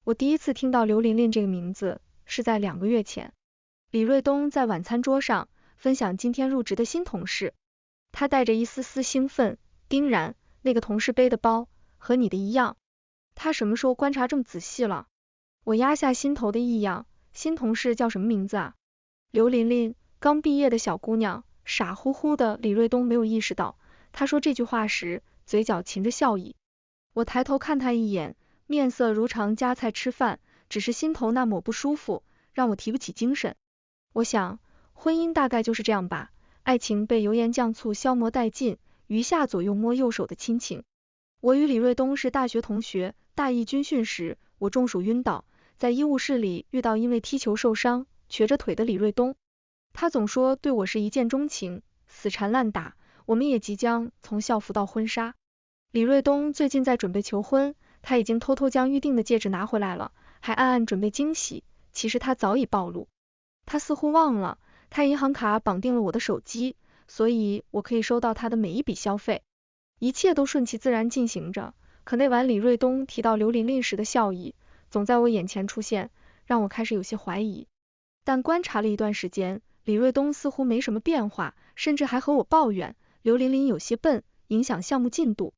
我第一次听到刘琳琳这个名字是在2个月前。李瑞东在晚餐桌上分享今天入职的新同事，他带着一丝丝兴奋。丁然，那个同事背的包和你的一样。他什么时候观察这么仔细了？我压下心头的异样，新同事叫什么名字啊？刘琳琳，刚毕业的小姑娘。傻乎乎的李瑞东没有意识到，他说这句话时嘴角噙着笑意。我抬头看他一眼，面色如常夹菜吃饭，只是心头那抹不舒服让我提不起精神。我想，婚姻大概就是这样吧，爱情被油盐酱醋消磨殆尽，余下左右摸右手的亲情。我与李瑞东是大学同学，大一军训时我中暑晕倒，在医务室里遇到因为踢球受伤瘸着腿的李瑞东。他总说对我是一见钟情，死缠烂打，我们也即将从校服到婚纱。李瑞东最近在准备求婚，他已经偷偷将预定的戒指拿回来了，还暗暗准备惊喜，其实他早已暴露。他似乎忘了，他银行卡绑定了我的手机，所以我可以收到他的每一笔消费。一切都顺其自然进行着，可那晚李瑞东提到刘琳琳时的笑意，总在我眼前出现，让我开始有些怀疑。但观察了一段时间，李瑞东似乎没什么变化，甚至还和我抱怨刘琳琳有些笨，影响项目进度。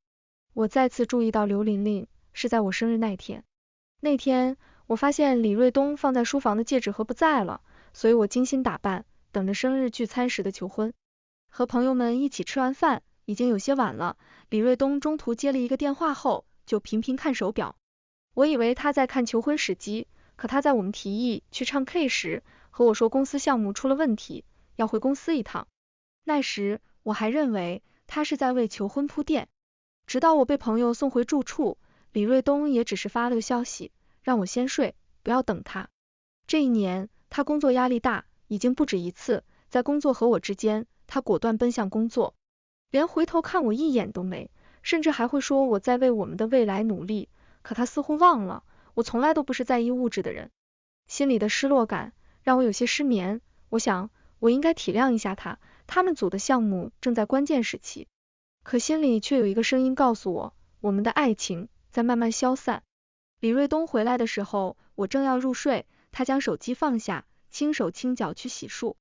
我再次注意到刘琳琳是在我生日那天。那天我发现李瑞东放在书房的戒指盒不在了，所以我精心打扮，等着生日聚餐时的求婚。和朋友们一起吃完饭，已经有些晚了，李瑞东中途接了一个电话后，就频频看手表。我以为他在看求婚时机，可他在我们提议去唱 K 时，和我说公司项目出了问题，要回公司一趟。那时我还认为他是在为求婚铺垫，直到我被朋友送回住处，李瑞东也只是发了个消息，让我先睡，不要等他。这一年他工作压力大，已经不止一次，在工作和我之间，他果断奔向工作，连回头看我一眼都没，甚至还会说我在为我们的未来努力，可他似乎忘了，我从来都不是在意物质的人。心里的失落感让我有些失眠，我想我应该体谅一下他们组的项目正在关键时期，可心里却有一个声音告诉我，我们的爱情在慢慢消散。李瑞东回来的时候，我正要入睡，他将手机放下，轻手轻脚去洗漱。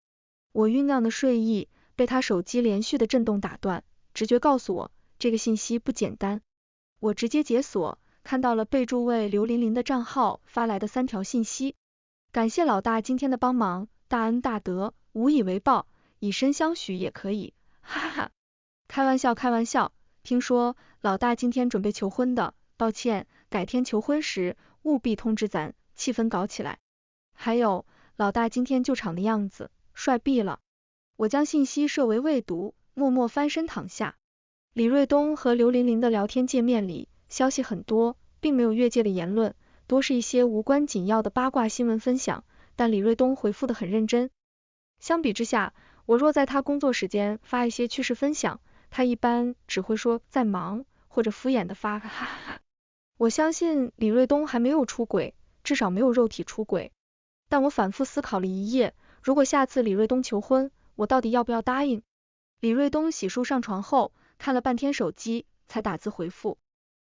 我酝酿的睡意被他手机连续的震动打断，直觉告诉我这个信息不简单。我直接解锁，看到了备注为刘琳琳的账号发来的3条信息。感谢老大今天的帮忙，大恩大德，无以为报，以身相许也可以，哈哈哈。开玩笑开玩笑，听说老大今天准备求婚的，抱歉，改天求婚时务必通知咱，气氛搞起来。还有，老大今天救场的样子，帅毙了。我将信息设为未读，默默翻身躺下。李瑞东和刘琳琳的聊天界面里，消息很多，并没有越界的言论，多是一些无关紧要的八卦新闻分享，但李瑞东回复得很认真。相比之下，我若在他工作时间发一些趣事分享，他一般只会说在忙，或者敷衍的发哈哈哈。我相信李瑞东还没有出轨，至少没有肉体出轨。但我反复思考了一夜，如果下次李瑞东求婚，我到底要不要答应？李瑞东洗漱上床后，看了半天手机，才打字回复。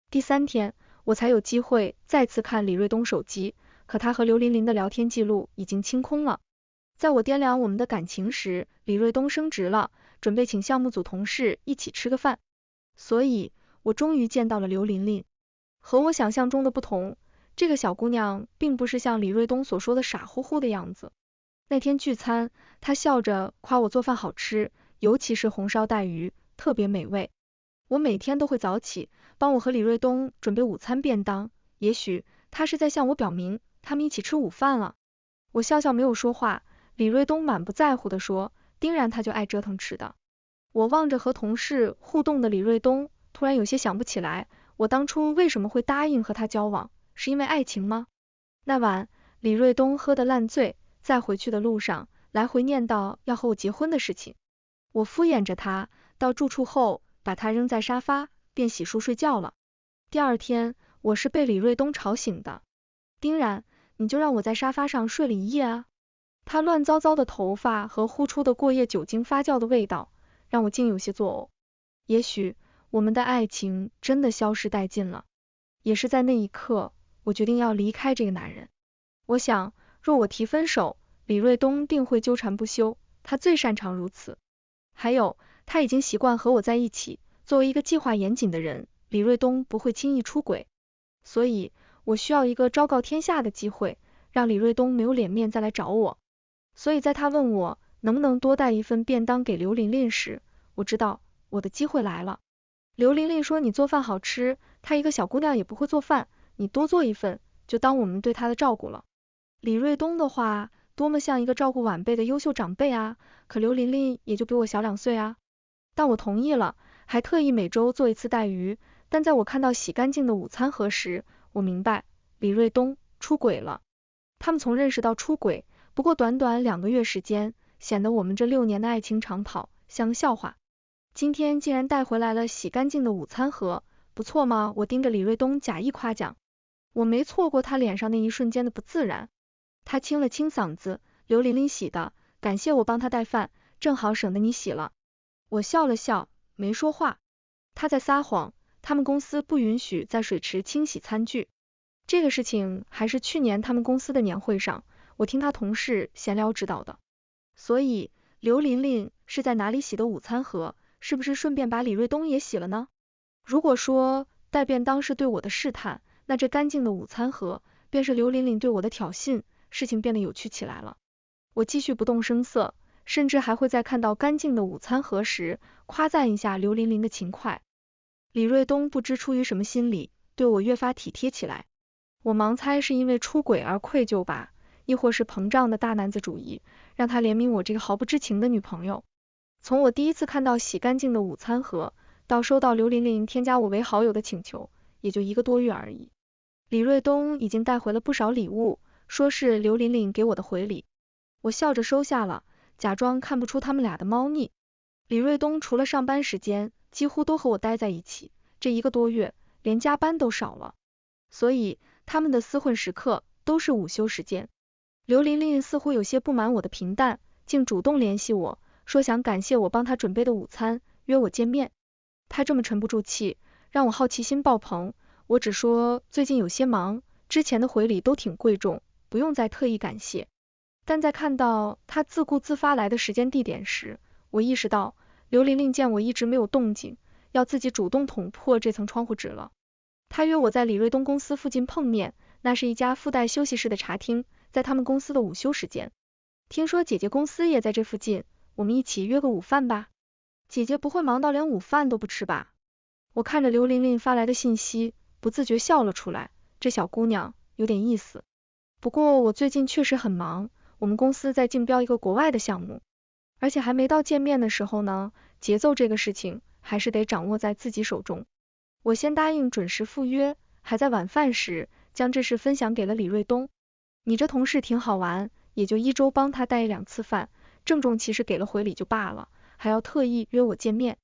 第3天，我才有机会再次看李瑞东手机，可他和刘琳琳的聊天记录已经清空了。在我掂量我们的感情时，李瑞东升职了，准备请项目组同事一起吃个饭。所以，我终于见到了刘琳琳。和我想象中的不同，这个小姑娘并不是像李瑞东所说的傻乎乎的样子。那天聚餐，她笑着夸我做饭好吃，尤其是红烧带鱼，特别美味。我每天都会早起，帮我和李瑞东准备午餐便当，也许她是在向我表明，他们一起吃午饭了。我笑笑没有说话，李瑞东满不在乎地说，丁然他就爱折腾吃的。我望着和同事互动的李瑞东，突然有些想不起来，我当初为什么会答应和他交往，是因为爱情吗？那晚，李瑞东喝得烂醉，在回去的路上，来回念叨要和我结婚的事情。我敷衍着他，到住处后，把他扔在沙发，便洗漱睡觉了。第2天，我是被李瑞东吵醒的。丁然，你就让我在沙发上睡了一夜啊。他乱糟糟的头发和呼出的过夜酒精发酵的味道，让我竟有些作呕。也许我们的爱情真的消失殆尽了。也是在那一刻，我决定要离开这个男人。我想，若我提分手，李瑞东定会纠缠不休，他最擅长如此。还有，他已经习惯和我在一起，作为一个计划严谨的人，李瑞东不会轻易出轨。所以，我需要一个昭告天下的机会，让李瑞东没有脸面再来找我。所以在他问我能不能多带一份便当给刘琳琳时，我知道我的机会来了。刘琳琳说你做饭好吃，她一个小姑娘也不会做饭，你多做一份，就当我们对她的照顾了。李瑞东的话多么像一个照顾晚辈的优秀长辈啊，可刘琳琳也就比我小2岁啊。但我同意了，还特意每周做一次带鱼。但在我看到洗干净的午餐盒时，我明白李瑞东出轨了。他们从认识到出轨不过短短2个月时间，显得我们这6年的爱情长跑像个笑话。今天竟然带回来了洗干净的午餐盒，不错吗？我盯着李瑞东假意夸奖。我没错过他脸上那一瞬间的不自然。他清了清嗓子，刘琳琳洗的，感谢我帮他带饭，正好省得你洗了。我笑了笑，没说话。他在撒谎，他们公司不允许在水池清洗餐具。这个事情还是去年他们公司的年会上，我听他同事闲聊知道的。所以，刘琳琳是在哪里洗的午餐盒？是不是顺便把李瑞东也洗了呢？如果说带便当是对我的试探，那这干净的午餐盒便是刘琳琳对我的挑衅，事情变得有趣起来了。我继续不动声色，甚至还会在看到干净的午餐盒时，夸赞一下刘琳琳的勤快。李瑞东不知出于什么心理，对我越发体贴起来。我盲猜是因为出轨而愧疚吧，亦或是膨胀的大男子主义，让他怜悯我这个毫不知情的女朋友。从我第一次看到洗干净的午餐盒，到收到刘琳琳添加我为好友的请求，也就1个多月而已。李瑞东已经带回了不少礼物，说是刘琳琳给我的回礼。我笑着收下了，假装看不出他们俩的猫腻。李瑞东除了上班时间，几乎都和我待在一起，这1个多月，连加班都少了。所以，他们的厮混时刻都是午休时间。刘琳琳似乎有些不满我的平淡，竟主动联系我，说想感谢我帮她准备的午餐，约我见面。她这么沉不住气，让我好奇心爆棚。我只说最近有些忙，之前的回礼都挺贵重，不用再特意感谢。但在看到她自顾自发来的时间地点时，我意识到刘琳琳见我一直没有动静，要自己主动捅破这层窗户纸了。她约我在李瑞东公司附近碰面，那是一家附带休息室的茶厅，在他们公司的午休时间。听说姐姐公司也在这附近，我们一起约个午饭吧。姐姐不会忙到连午饭都不吃吧？我看着刘琳琳发来的信息，不自觉笑了出来，这小姑娘有点意思。不过我最近确实很忙，我们公司在竞标一个国外的项目，而且还没到见面的时候呢，节奏这个事情还是得掌握在自己手中。我先答应准时赴约，还在晚饭时将这事分享给了李瑞东。你这同事挺好玩，也就1周帮他带1-2次饭，郑重其事给了回礼就罢了，还要特意约我见面。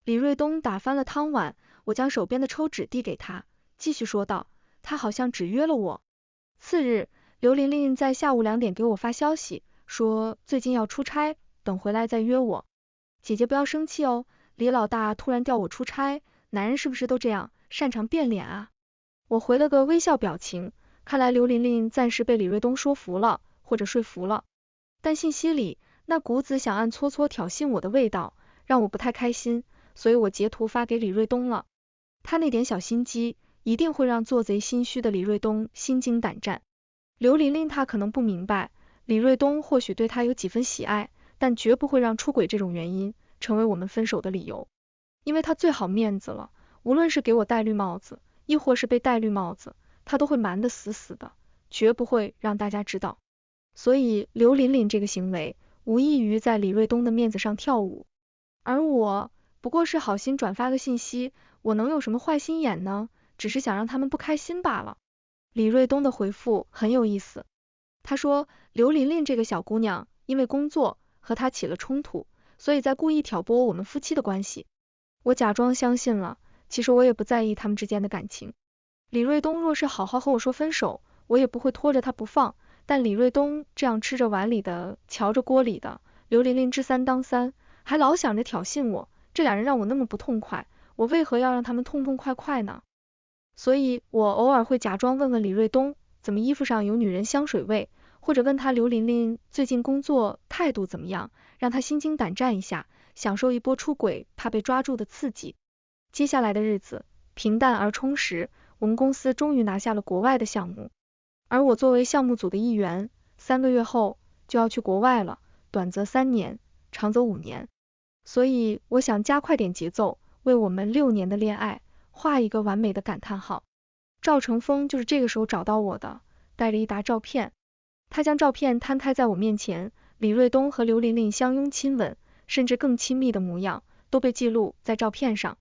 李瑞东打翻了汤碗，我将手边的抽纸递给他，继续说道，他好像只约了我。次日，刘琳琳在下午2点给我发消息，说最近要出差，等回来再约我。姐姐不要生气哦，李老大突然调我出差，男人是不是都这样，擅长变脸啊？我回了个微笑表情，看来刘琳琳暂时被李瑞东说服了，或者说服了。但信息里那股子想暗搓搓挑衅我的味道，让我不太开心，所以我截图发给李瑞东了。他那点小心机，一定会让做贼心虚的李瑞东心惊胆战。刘琳琳她可能不明白，李瑞东或许对她有几分喜爱，但绝不会让出轨这种原因成为我们分手的理由。因为他最好面子了，无论是给我戴绿帽子，亦或是被戴绿帽子，他都会瞒得死死的，绝不会让大家知道。所以刘琳琳这个行为，无异于在李瑞东的面子上跳舞。而我不过是好心转发个信息，我能有什么坏心眼呢？只是想让他们不开心罢了。李瑞东的回复很有意思，他说刘琳琳这个小姑娘因为工作和他起了冲突，所以在故意挑拨我们夫妻的关系。我假装相信了，其实我也不在意他们之间的感情。李瑞东若是好好和我说分手，我也不会拖着他不放，但李瑞东这样吃着碗里的瞧着锅里的，刘琳琳知3当3，还老想着挑衅我，这俩人让我那么不痛快，我为何要让他们痛痛快快呢？所以我偶尔会假装问问李瑞东，怎么衣服上有女人香水味，或者问他刘琳琳最近工作态度怎么样，让他心惊胆战一下，享受一波出轨怕被抓住的刺激。接下来的日子平淡而充实，我们公司终于拿下了国外的项目，而我作为项目组的一员，3个月后就要去国外了，短则3年，长则5年。所以我想加快点节奏，为我们6年的恋爱画一个完美的感叹号。赵成峰就是这个时候找到我的，带着一沓照片。他将照片摊开在我面前，李瑞东和刘琳琳相拥亲吻，甚至更亲密的模样，都被记录在照片上。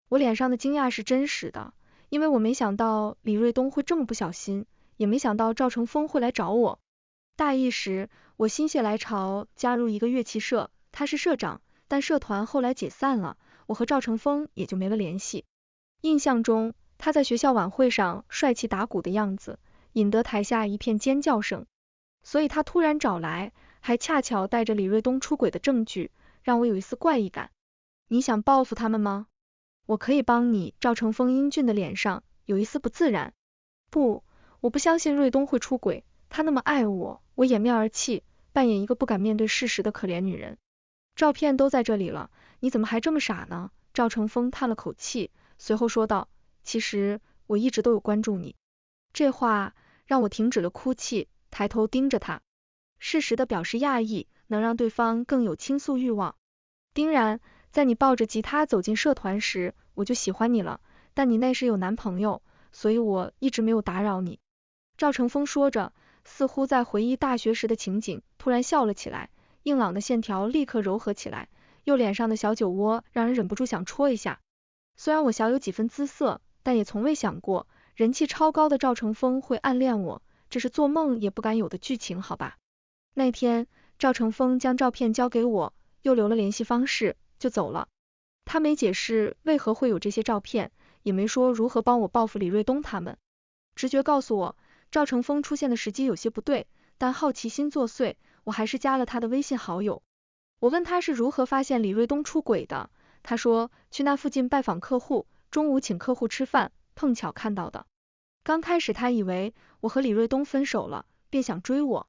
我脸上的惊讶是真实的，因为我没想到李瑞东会这么不小心，也没想到赵成峰会来找我。大一时，我心血来潮加入一个乐器社，他是社长，但社团后来解散了，我和赵成峰也就没了联系。印象中，他在学校晚会上帅气打鼓的样子，引得台下一片尖叫声。所以他突然找来，还恰巧带着李瑞东出轨的证据，让我有一丝怪异感。你想报复他们吗？我可以帮你。赵成峰英俊的脸上有一丝不自然。不，我不相信瑞东会出轨，他那么爱我。我掩面而泣，扮演一个不敢面对事实的可怜女人。照片都在这里了，你怎么还这么傻呢？赵成峰叹了口气，随后说道，其实我一直都有关注你。这话让我停止了哭泣，抬头盯着他，适时的表示讶异，能让对方更有倾诉欲望。丁然，在你抱着吉他走进社团时，我就喜欢你了，但你那时有男朋友，所以我一直没有打扰你。赵成峰说着，似乎在回忆大学时的情景，突然笑了起来，硬朗的线条立刻柔和起来，右脸上的小酒窝让人忍不住想戳一下。虽然我小有几分姿色，但也从未想过人气超高的赵成峰会暗恋我，这是做梦也不敢有的剧情，好吧。那天赵成峰将照片交给我，又留了联系方式，就走了。他没解释为何会有这些照片，也没说如何帮我报复李瑞东他们。直觉告诉我，赵成峰出现的时机有些不对，但好奇心作祟，我还是加了他的微信好友。我问他是如何发现李瑞东出轨的，他说去那附近拜访客户，中午请客户吃饭，碰巧看到的。刚开始他以为我和李瑞东分手了，便想追我，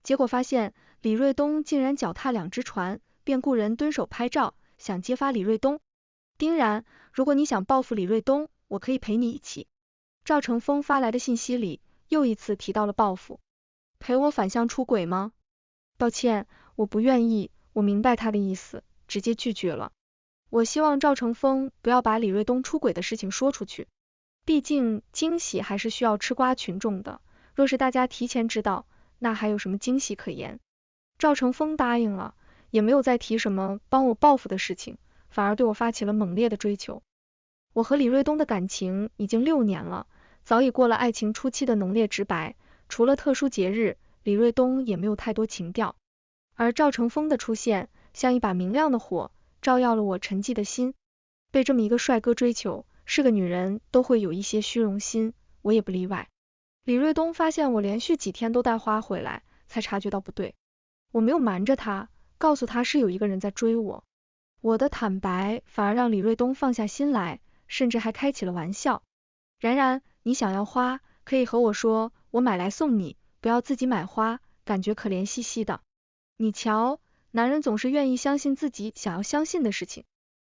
结果发现李瑞东竟然脚踏2只船，便雇人蹲守拍照，想揭发李瑞东。丁然，如果你想报复李瑞东，我可以陪你一起。赵成峰发来的信息里又一次提到了报复。陪我反向出轨吗？抱歉，我不愿意。我明白他的意思，直接拒绝了。我希望赵成峰不要把李瑞东出轨的事情说出去，毕竟惊喜还是需要吃瓜群众的，若是大家提前知道，那还有什么惊喜可言？赵成峰答应了，也没有再提什么帮我报复的事情，反而对我发起了猛烈的追求。我和李瑞东的感情已经6年了，早已过了爱情初期的浓烈直白，除了特殊节日，李瑞东也没有太多情调。而赵成峰的出现，像一把明亮的火，照耀了我沉寂的心。被这么一个帅哥追求，是个女人都会有一些虚荣心，我也不例外。李瑞东发现我连续几天都带花回来，才察觉到不对。我没有瞒着他，告诉他是有一个人在追我。我的坦白反而让李瑞东放下心来，甚至还开起了玩笑。然然，你想要花，可以和我说，我买来送你，不要自己买花，感觉可怜兮兮的。你瞧，男人总是愿意相信自己想要相信的事情，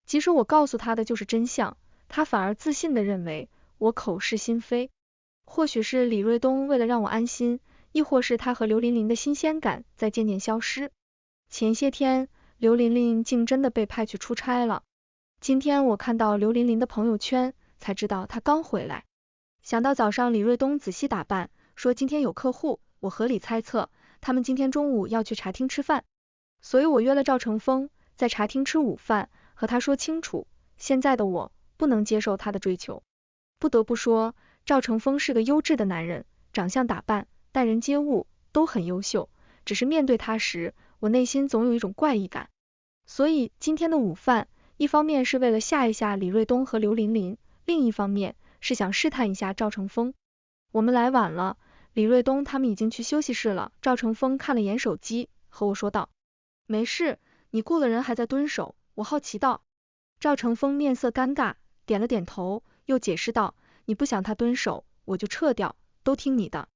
即使我告诉他的就是真相，他反而自信的认为我口是心非。或许是李瑞东为了让我安心，亦或是他和刘琳琳的新鲜感在渐渐消失。前些天，刘琳琳竟真的被派去出差了。今天我看到刘琳琳的朋友圈，才知道她刚回来。想到早上李瑞东仔细打扮，说今天有客户，我合理猜测，他们今天中午要去茶厅吃饭，所以我约了赵成峰，在茶厅吃午饭，和他说清楚，现在的我不能接受他的追求。不得不说，赵成峰是个优质的男人，长相打扮、待人接物都很优秀，只是面对他时，我内心总有一种怪异感。所以今天的午饭，一方面是为了吓一吓李瑞东和刘琳琳，另一方面是想试探一下赵成峰。我们来晚了，李瑞东他们已经去休息室了。赵成峰看了眼手机，和我说道，没事，你雇的人还在蹲守。我好奇道。赵成峰面色尴尬，点了点头，又解释道，你不想他蹲守，我就撤掉，都听你的。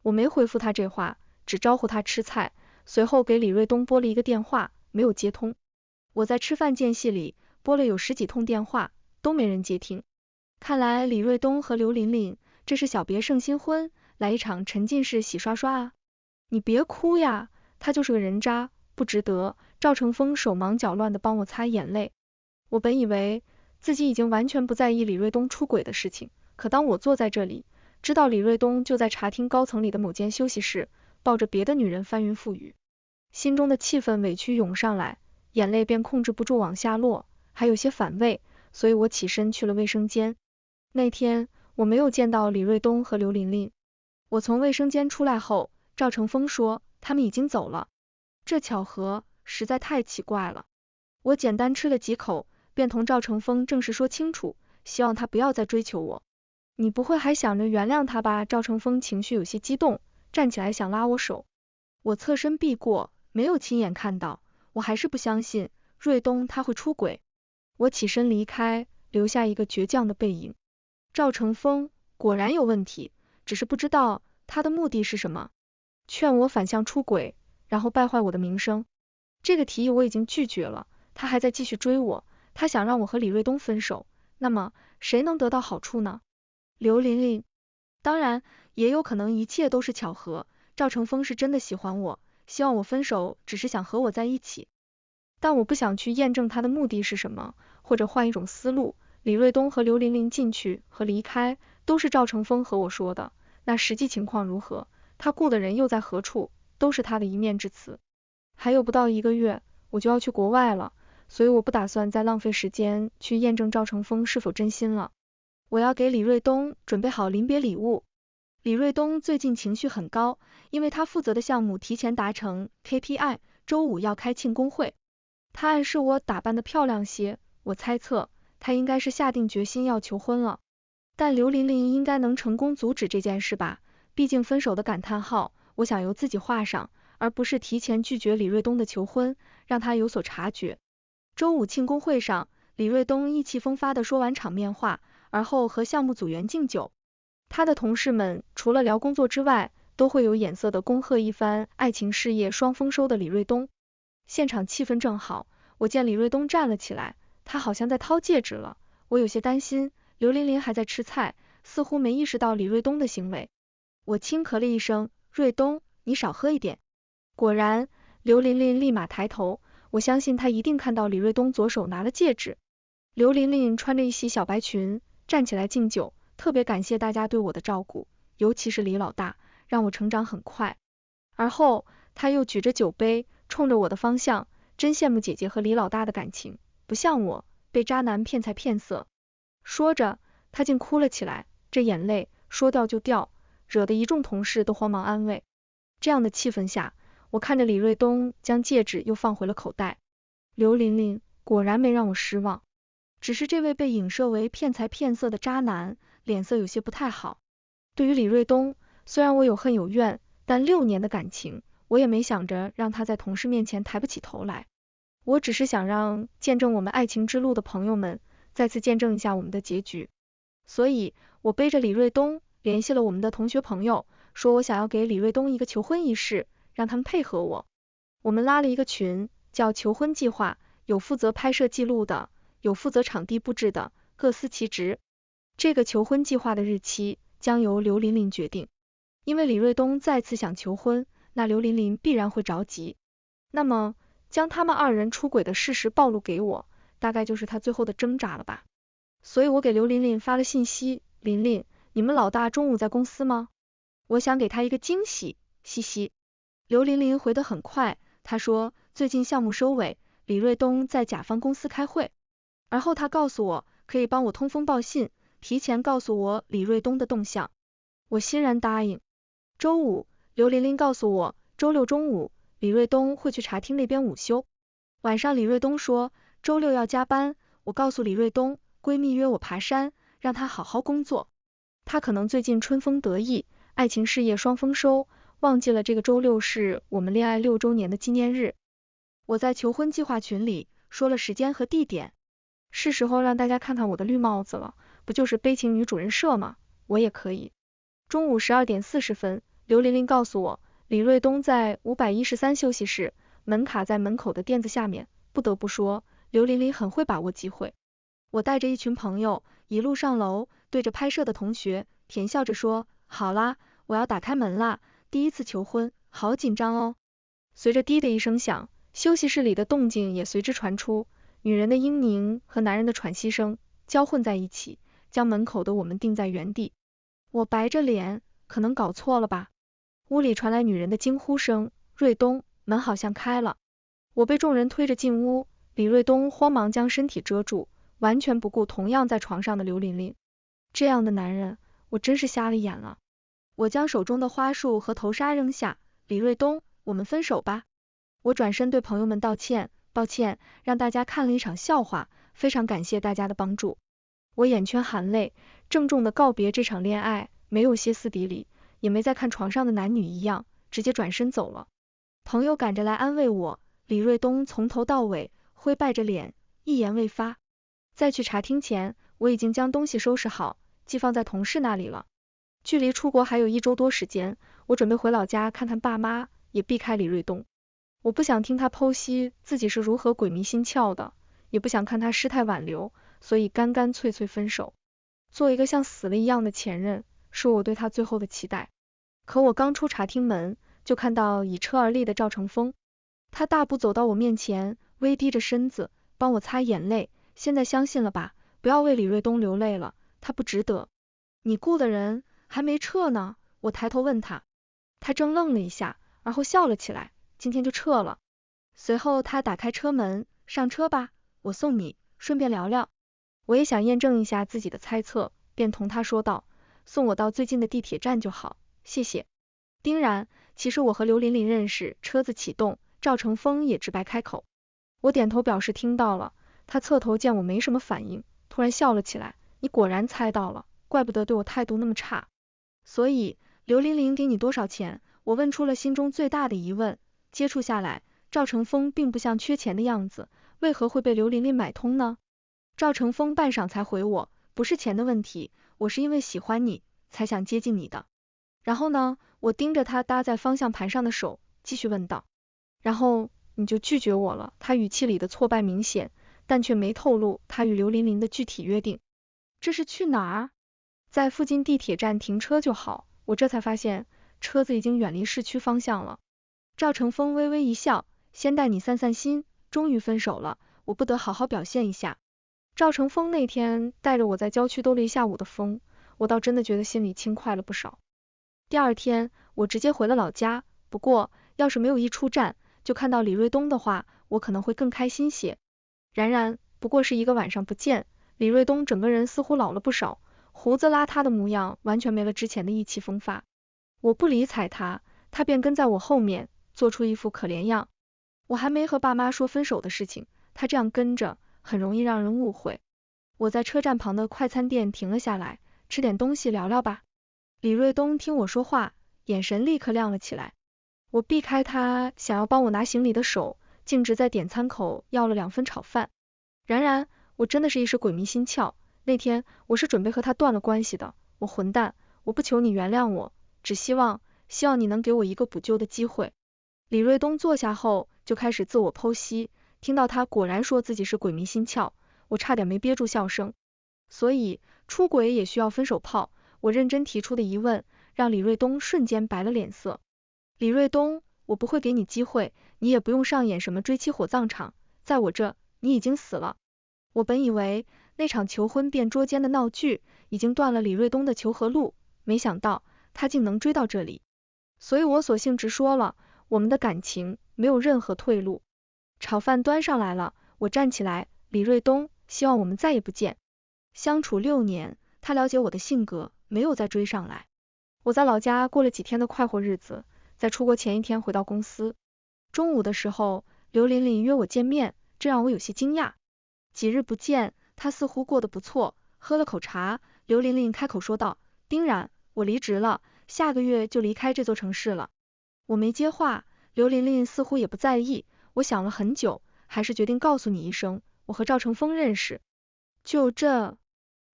我没回复他这话，只招呼他吃菜，随后给李瑞东拨了一个电话，没有接通。我在吃饭间隙里拨了有10几通电话，都没人接听。看来李瑞东和刘琳琳这是小别胜新婚，来一场沉浸式洗刷刷啊！你别哭呀，他就是个人渣，不值得。赵成峰手忙脚乱的帮我擦眼泪。我本以为自己已经完全不在意李瑞东出轨的事情，可当我坐在这里，知道李瑞东就在茶厅高层里的某间休息室，抱着别的女人翻云覆雨，心中的气愤委屈涌上来，眼泪便控制不住往下落，还有些反胃，所以我起身去了卫生间。那天我没有见到李瑞东和刘琳琳。我从卫生间出来后，赵成峰说他们已经走了，这巧合实在太奇怪了。我简单吃了几口，便同赵成峰正式说清楚，希望他不要再追求我。你不会还想着原谅他吧？赵成峰情绪有些激动，站起来想拉我手。我侧身避过，没有亲眼看到，我还是不相信瑞东他会出轨。我起身离开，留下一个倔强的背影。赵成峰果然有问题，只是不知道他的目的是什么，劝我反向出轨，然后败坏我的名声。这个提议我已经拒绝了，他还在继续追我，他想让我和李瑞东分手，那么谁能得到好处呢？刘琳琳。当然，也有可能一切都是巧合，赵成峰是真的喜欢我，希望我分手，只是想和我在一起。但我不想去验证他的目的是什么，或者换一种思路。李瑞东和刘琳琳进去和离开都是赵成峰和我说的，那实际情况如何，他雇的人又在何处，都是他的一面之词。还有不到1个月我就要去国外了，所以我不打算再浪费时间去验证赵成峰是否真心了。我要给李瑞东准备好临别礼物。李瑞东最近情绪很高，因为他负责的项目提前达成 KPI， 周5要开庆功会。他暗示我打扮得漂亮些，我猜测他应该是下定决心要求婚了。但刘琳琳应该能成功阻止这件事吧，毕竟分手的感叹号，我想由自己画上，而不是提前拒绝李瑞东的求婚，让他有所察觉。周5庆功会上，李瑞东意气风发地说完场面话，而后和项目组员敬酒。他的同事们除了聊工作之外，都会有眼色地恭贺一番爱情事业双丰收的李瑞东。现场气氛正好，我见李瑞东站了起来，他好像在掏戒指了，我有些担心。刘琳琳还在吃菜，似乎没意识到李瑞东的行为。我轻咳了一声，瑞东，你少喝一点。果然，刘琳琳立马抬头，我相信她一定看到李瑞东左手拿了戒指。刘琳琳穿着一袭小白裙，站起来敬酒，特别感谢大家对我的照顾，尤其是李老大，让我成长很快。而后，她又举着酒杯，冲着我的方向，真羡慕姐姐和李老大的感情，不像我，被渣男骗财骗色。说着，她竟哭了起来，这眼泪说掉就掉，惹得一众同事都慌忙安慰。这样的气氛下，我看着李瑞东将戒指又放回了口袋。刘琳琳果然没让我失望，只是这位被影射为骗财骗色的渣男，脸色有些不太好。对于李瑞东，虽然我有恨有怨，但6年的感情，我也没想着让他在同事面前抬不起头来。我只是想让见证我们爱情之路的朋友们再次见证一下我们的结局。所以，我背着李瑞东联系了我们的同学朋友，说我想要给李瑞东一个求婚仪式，让他们配合我。我们拉了一个群，叫求婚计划，有负责拍摄记录的，有负责场地布置的，各司其职。这个求婚计划的日期将由刘琳琳决定，因为李瑞东再次想求婚，那刘琳琳必然会着急。那么，将他们2人出轨的事实暴露给我，大概就是他最后的挣扎了吧。所以我给刘琳琳发了信息，琳琳，你们老大中午在公司吗？我想给他一个惊喜，嘻嘻。刘琳琳回得很快，她说最近项目收尾，李瑞东在甲方公司开会，而后他告诉我可以帮我通风报信，提前告诉我李瑞东的动向。我欣然答应。周5，刘琳琳告诉我，周6中午，李瑞东会去茶厅那边午休。晚上李瑞东说周6要加班，我告诉李瑞东，闺蜜约我爬山，让他好好工作。他可能最近春风得意，爱情事业双丰收，忘记了这个周6是我们恋爱6周年的纪念日。我在求婚计划群里说了时间和地点，是时候让大家看看我的绿帽子了，不就是悲情女主人设吗？我也可以。中午12:40，刘琳琳告诉我，李瑞东在513休息室，门卡在门口的垫子下面。不得不说，刘琳琳很会把握机会。我带着一群朋友一路上楼，对着拍摄的同学甜笑着说，好啦，我要打开门啦，第一次求婚，好紧张哦。随着滴的一声响，休息室里的动静也随之传出，女人的嘤咛和男人的喘息声交混在一起，将门口的我们定在原地。我白着脸，可能搞错了吧。屋里传来女人的惊呼声，瑞东，门好像开了。我被众人推着进屋，李瑞东慌忙将身体遮住，完全不顾同样在床上的刘琳琳。这样的男人，我真是瞎了眼了。我将手中的花束和头纱扔下，李瑞东，我们分手吧。我转身对朋友们道歉，抱歉，让大家看了一场笑话，非常感谢大家的帮助。我眼圈含泪，郑重的告别这场恋爱，没有歇斯底里，也没再看床上的男女一样，直接转身走了。朋友赶着来安慰我，李瑞东从头到尾灰败着脸，一言未发。在去茶厅前，我已经将东西收拾好，寄放在同事那里了。距离出国还有1周多时间，我准备回老家看看爸妈，也避开李瑞东。我不想听他剖析自己是如何鬼迷心窍的，也不想看他失态挽留，所以干干脆脆分手。做一个像死了一样的前任，是我对他最后的期待。可我刚出茶厅门，就看到倚车而立的赵成风。他大步走到我面前，微低着身子，帮我擦眼泪。现在相信了吧，不要为李瑞东流泪了，他不值得。你雇的人还没撤呢，我抬头问他。他怔愣了一下，而后笑了起来，今天就撤了。随后他打开车门，上车吧，我送你，顺便聊聊。我也想验证一下自己的猜测，便同他说道，送我到最近的地铁站就好，谢谢。丁然，其实我和刘琳琳认识。车子启动，赵成风也直白开口。我点头表示听到了，他侧头见我没什么反应，突然笑了起来，你果然猜到了，怪不得对我态度那么差。所以，刘琳琳给你多少钱？我问出了心中最大的疑问。接触下来，赵成风并不像缺钱的样子，为何会被刘琳琳买通呢？赵成风半晌才回我，不是钱的问题，我是因为喜欢你，才想接近你的。然后呢？我盯着他搭在方向盘上的手，继续问道。然后你就拒绝我了。他语气里的挫败明显，但却没透露他与刘琳琳的具体约定。这是去哪儿？在附近地铁站停车就好。我这才发现，车子已经远离市区方向了。赵成风微微一笑，先带你散散心，终于分手了，我不得好好表现一下。赵成风那天带着我在郊区兜了一下午的风，我倒真的觉得心里轻快了不少。第二天，我直接回了老家，不过，要是没有一出站，就看到李瑞东的话，我可能会更开心些。然，不过是一个晚上不见，李瑞东整个人似乎老了不少，胡子邋遢的模样完全没了之前的意气风发。我不理睬他，他便跟在我后面，做出一副可怜样。我还没和爸妈说分手的事情，他这样跟着，很容易让人误会。我在车站旁的快餐店停了下来，吃点东西聊聊吧。李瑞东听我说话，眼神立刻亮了起来。我避开他想要帮我拿行李的手，径直在点餐口要了2份炒饭。然，我真的是一时鬼迷心窍，那天我是准备和他断了关系的，我混蛋，我不求你原谅我，只希望你能给我一个补救的机会。李瑞东坐下后就开始自我剖析，听到他果然说自己是鬼迷心窍，我差点没憋住笑声。所以出轨也需要分手炮，我认真提出的疑问，让李瑞东瞬间白了脸色。李瑞东，我不会给你机会，你也不用上演什么追妻火葬场，在我这，你已经死了。我本以为那场求婚变捉奸的闹剧已经断了李瑞东的求和路，没想到他竟能追到这里，所以我索性直说了，我们的感情没有任何退路。炒饭端上来了，我站起来，李瑞东，希望我们再也不见。相处6年，他了解我的性格，没有再追上来。我在老家过了几天的快活日子，在出国前一天回到公司。中午的时候，刘琳琳约我见面，这让我有些惊讶。几日不见，她似乎过得不错，喝了口茶，刘琳琳开口说道，丁然，我离职了，下个月就离开这座城市了。我没接话，刘琳琳似乎也不在意，我想了很久，还是决定告诉你一声，我和赵成风认识。就这。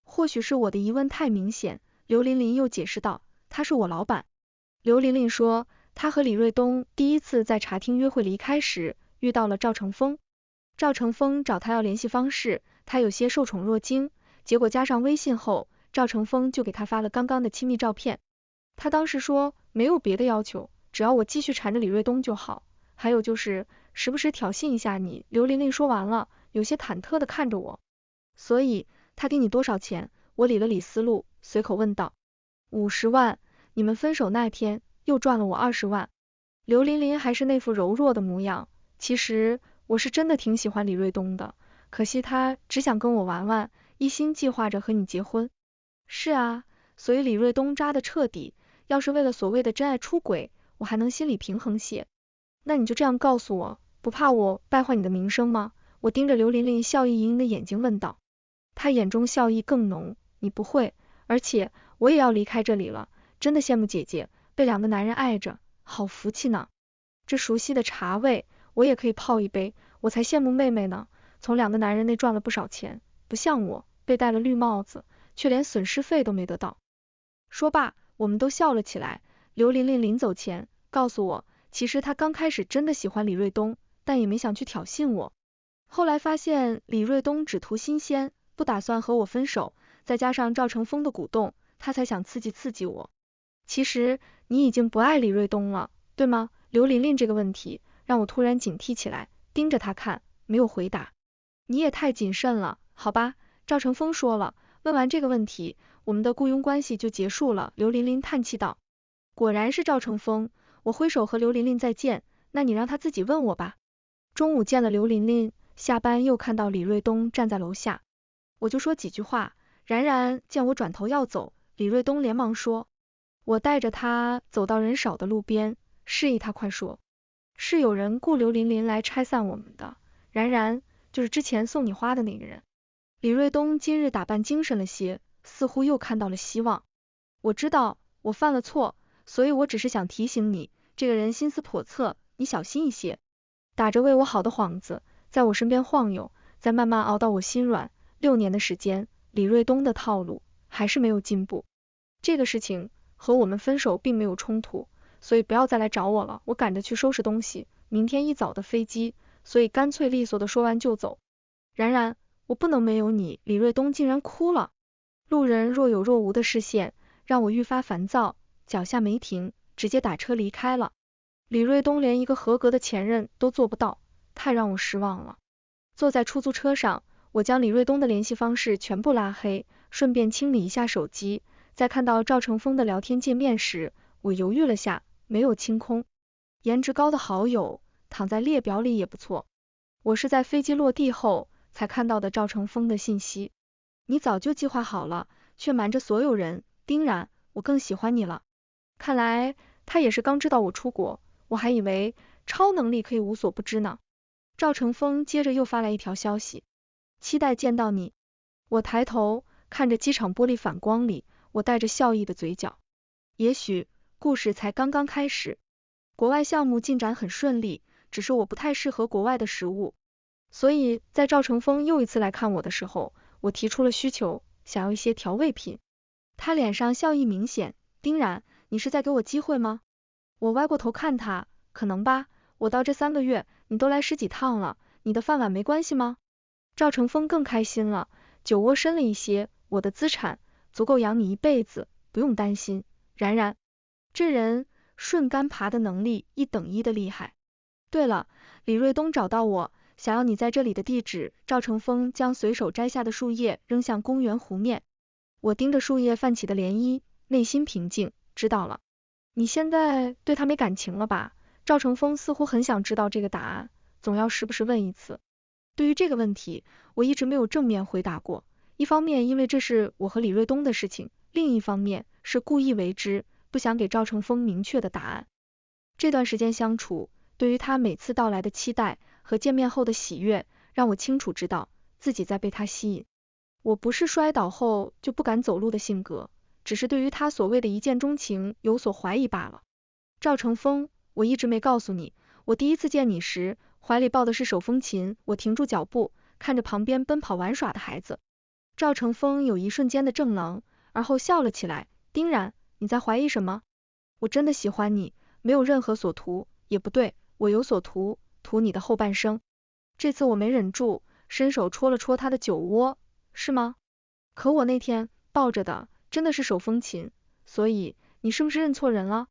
或许是我的疑问太明显，刘琳琳又解释道，他是我老板。刘琳琳说，她和李瑞东第一次在茶厅约会离开时，遇到了赵成峰。赵成峰找她要联系方式，她有些受宠若惊，结果加上微信后，赵成峰就给她发了刚刚的亲密照片。她当时说，没有别的要求，只要我继续缠着李瑞东就好，还有就是时不时挑衅一下你。刘琳琳说完了，有些忐忑的看着我。所以他给你多少钱？我理了理思路，随口问道。50万，你们分手那天又赚了我20万。刘琳琳还是那副柔弱的模样，其实我是真的挺喜欢李瑞东的，可惜他只想跟我玩玩，一心计划着和你结婚。是啊，所以李瑞东渣的彻底，要是为了所谓的真爱出轨，我还能心理平衡些。那你就这样告诉我，不怕我败坏你的名声吗？我盯着刘琳琳笑意盈盈的眼睛问道。他眼中笑意更浓，你不会，而且我也要离开这里了，真的羡慕姐姐，被2个男人爱着，好福气呢。这熟悉的茶味，我也可以泡一杯，我才羡慕妹妹呢，从2个男人那赚了不少钱，不像我，被戴了绿帽子，却连损失费都没得到。说罢，我们都笑了起来。刘琳琳临走前告诉我，其实她刚开始真的喜欢李瑞东，但也没想去挑衅我。后来发现李瑞东只图新鲜，不打算和我分手，再加上赵成峰的鼓动，他才想刺激我。其实你已经不爱李瑞东了，对吗？刘琳琳这个问题让我突然警惕起来，盯着他看，没有回答。你也太谨慎了，好吧？赵成峰说了，问完这个问题，我们的雇佣关系就结束了。刘琳琳叹气道。果然是赵成峰，我挥手和刘琳琳再见，那你让他自己问我吧。中午见了刘琳琳，下班又看到李瑞东站在楼下，我就说几句话。然然见我转头要走，李瑞东连忙说，我带着他走到人少的路边，示意他快说，是有人雇刘琳琳来拆散我们的，然然就是之前送你花的那个人。李瑞东今日打扮精神了些，似乎又看到了希望。我知道我犯了错，所以我只是想提醒你，这个人心思叵测，你小心一些。打着为我好的幌子，在我身边晃悠，再慢慢熬到我心软。6年的时间，李瑞东的套路还是没有进步。这个事情和我们分手并没有冲突，所以不要再来找我了，我赶着去收拾东西，明天一早的飞机，所以干脆利索的说完就走。然然，我不能没有你。李瑞东竟然哭了，路人若有若无的视线让我愈发烦躁，脚下没停，直接打车离开了。李瑞东连一个合格的前任都做不到，太让我失望了。坐在出租车上，我将李瑞东的联系方式全部拉黑，顺便清理一下手机。在看到赵成峰的聊天界面时，我犹豫了下，没有清空。颜值高的好友躺在列表里也不错。我是在飞机落地后才看到的赵成峰的信息。你早就计划好了，却瞒着所有人，丁然，我更喜欢你了。看来他也是刚知道我出国，我还以为超能力可以无所不知呢。赵成峰接着又发来一条消息，期待见到你。我抬头看着机场玻璃反光里我带着笑意的嘴角。也许故事才刚刚开始，国外项目进展很顺利，只是我不太适合国外的食物，所以在赵成峰又一次来看我的时候，我提出了需求，想要一些调味品。他脸上笑意明显，丁然，你是在给我机会吗？我歪过头看他，可能吧，我到这3个月你都来10几趟了，你的饭碗没关系吗？赵成峰更开心了，酒窝深了一些，我的资产足够养你一辈子，不用担心。然然，这人顺杆爬的能力1等1的厉害。对了，李瑞东找到我，想要你在这里的地址。赵成峰将随手摘下的树叶扔向公园湖面，我盯着树叶泛起的涟漪，内心平静，知道了。你现在对他没感情了吧？赵成峰似乎很想知道这个答案，总要时不时问一次。对于这个问题，我一直没有正面回答过，一方面因为这是我和李瑞东的事情，另一方面是故意为之，不想给赵成峰明确的答案。这段时间相处，对于他每次到来的期待和见面后的喜悦，让我清楚知道自己在被他吸引。我不是摔倒后就不敢走路的性格，只是对于他所谓的一见钟情有所怀疑罢了。赵成峰，我一直没告诉你，我第一次见你时，怀里抱的是手风琴，我停住脚步，看着旁边奔跑玩耍的孩子。赵成风有一瞬间的怔愣，而后笑了起来。丁然，你在怀疑什么？我真的喜欢你，没有任何所图，也不对，我有所图，图你的后半生。这次我没忍住，伸手戳了戳他的酒窝，是吗？可我那天抱着的真的是手风琴，所以你是不是认错人了？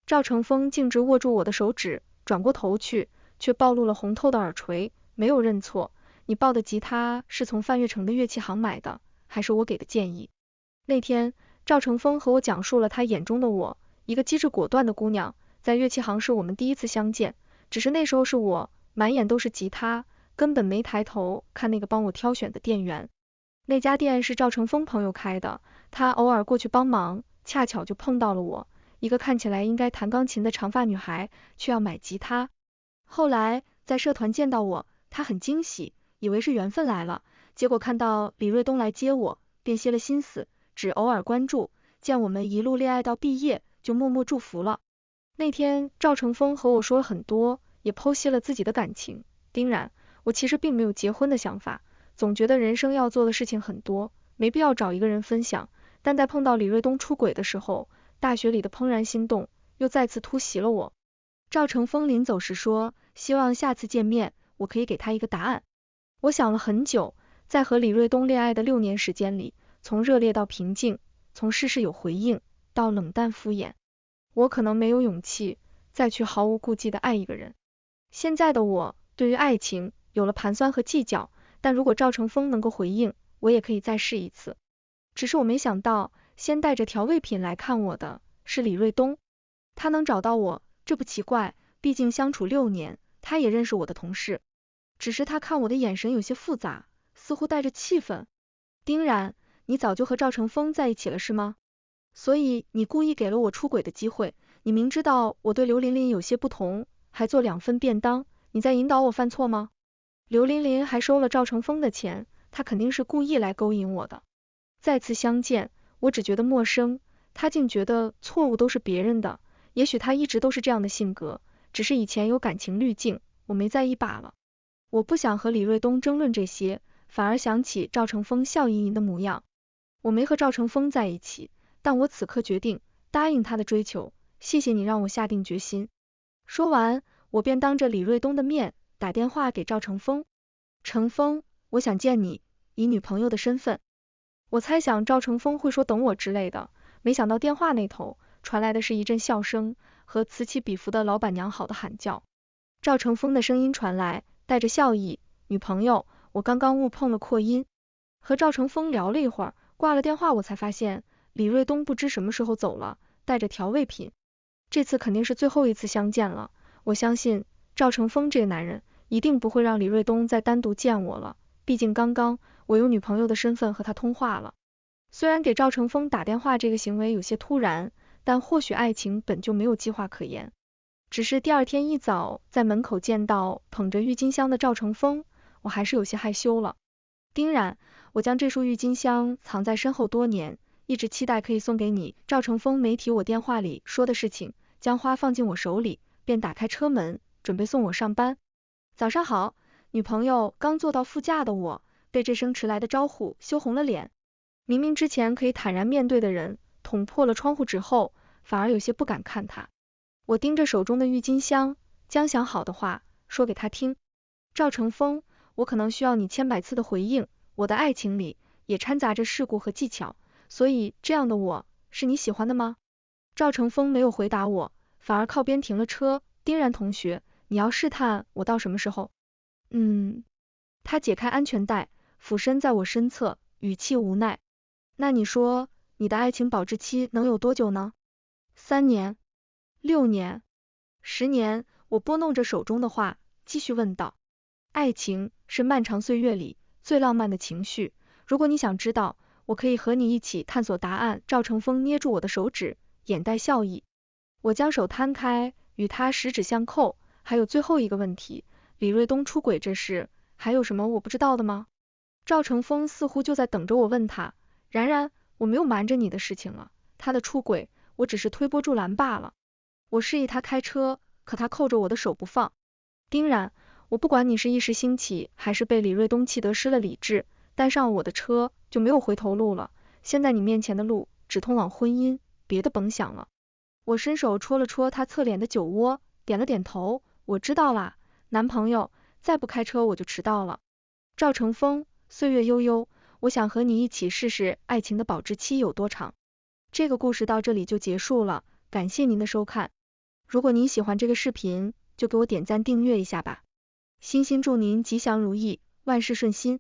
赵成风径直握住我的手指，转过头去，却暴露了红透的耳垂。没有认错，你抱的吉他是从范悦城的乐器行买的，还是我给的建议？那天赵成风和我讲述了他眼中的我，一个机智果断的姑娘。在乐器行是我们第一次相见，只是那时候是我满眼都是吉他，根本没抬头看那个帮我挑选的店员。那家店是赵成风朋友开的，他偶尔过去帮忙，恰巧就碰到了我，一个看起来应该弹钢琴的长发女孩，却要买吉他。后来在社团见到我，他很惊喜，以为是缘分来了，结果看到李瑞东来接我，便歇了心思，只偶尔关注，见我们一路恋爱到毕业，就默默祝福了。那天赵成风和我说了很多，也剖析了自己的感情。丁然，我其实并没有结婚的想法，总觉得人生要做的事情很多，没必要找一个人分享。但在碰到李瑞东出轨的时候，大学里的怦然心动又再次突袭了我。赵成风临走时说，希望下次见面我可以给他一个答案。我想了很久，在和李瑞东恋爱的6年时间里，从热烈到平静，从事事有回应到冷淡敷衍，我可能没有勇气再去毫无顾忌的爱一个人。现在的我对于爱情有了盘算和计较，但如果赵成风能够回应，我也可以再试一次。只是我没想到，先带着调味品来看我的是李瑞东。他能找到我，这不奇怪，毕竟相处6年，他也认识我的同事。只是他看我的眼神有些复杂，似乎带着气愤。丁然，你早就和赵成风在一起了是吗？所以你故意给了我出轨的机会，你明知道我对刘琳琳有些不同，还做2份便当，你在引导我犯错吗？刘琳琳还收了赵成风的钱，他肯定是故意来勾引我的。再次相见，我只觉得陌生，他竟觉得错误都是别人的，也许他一直都是这样的性格，只是以前有感情滤镜，我没在意罢了。我不想和李瑞东争论这些，反而想起赵成风笑盈盈的模样。我没和赵成风在一起，但我此刻决定答应他的追求，谢谢你让我下定决心。说完，我便当着李瑞东的面打电话给赵成风。成风，我想见你，以女朋友的身份。我猜想赵成风会说等我之类的，没想到电话那头传来的是一阵笑声和此起彼伏的老板娘好的喊叫。赵成风的声音传来，带着笑意，女朋友，我刚刚误碰了扩音。和赵成风聊了一会儿，挂了电话我才发现李瑞东不知什么时候走了，带着调味品。这次肯定是最后一次相见了，我相信赵成风这个男人一定不会让李瑞东再单独见我了，毕竟刚刚我用女朋友的身份和他通话了。虽然给赵成风打电话这个行为有些突然，但或许爱情本就没有计划可言。只是第二天一早在门口见到捧着郁金香的赵成风，我还是有些害羞了。丁然，我将这束郁金香藏在身后多年，一直期待可以送给你。赵成风没提我电话里说的事情，将花放进我手里，便打开车门，准备送我上班。早上好，女朋友。刚坐到副驾的我，被这声迟来的招呼羞红了脸。明明之前可以坦然面对的人，捅破了窗户纸后，反而有些不敢看他。我盯着手中的郁金香，将想好的话说给他听。赵成风，我可能需要你千百次的回应，我的爱情里也掺杂着世故和技巧，所以这样的我是你喜欢的吗？赵成风没有回答我，反而靠边停了车。丁然同学，你要试探我到什么时候？他解开安全带，俯身在我身侧，语气无奈。那你说，你的爱情保质期能有多久呢？3年、6年、10年？我拨弄着手中的画，继续问道。爱情是漫长岁月里最浪漫的情绪，如果你想知道，我可以和你一起探索答案。赵成风捏住我的手指，眼带笑意。我将手摊开，与他十指相扣。还有最后一个问题，李瑞东出轨这事，还有什么我不知道的吗？赵成风似乎就在等着我问他。然，我没有瞒着你的事情了，他的出轨，我只是推波助澜罢了。我示意他开车，可他扣着我的手不放。丁然，我不管你是一时兴起，还是被李瑞东气得失了理智，带上我的车就没有回头路了，现在你面前的路只通往婚姻，别的甭想了。我伸手戳了戳他侧脸的酒窝，点了点头，我知道啦，男朋友，再不开车我就迟到了。赵成风，岁月悠悠，我想和你一起试试爱情的保质期有多长。这个故事到这里就结束了，感谢您的收看。如果您喜欢这个视频，就给我点赞订阅一下吧。衷心祝您吉祥如意，万事顺心。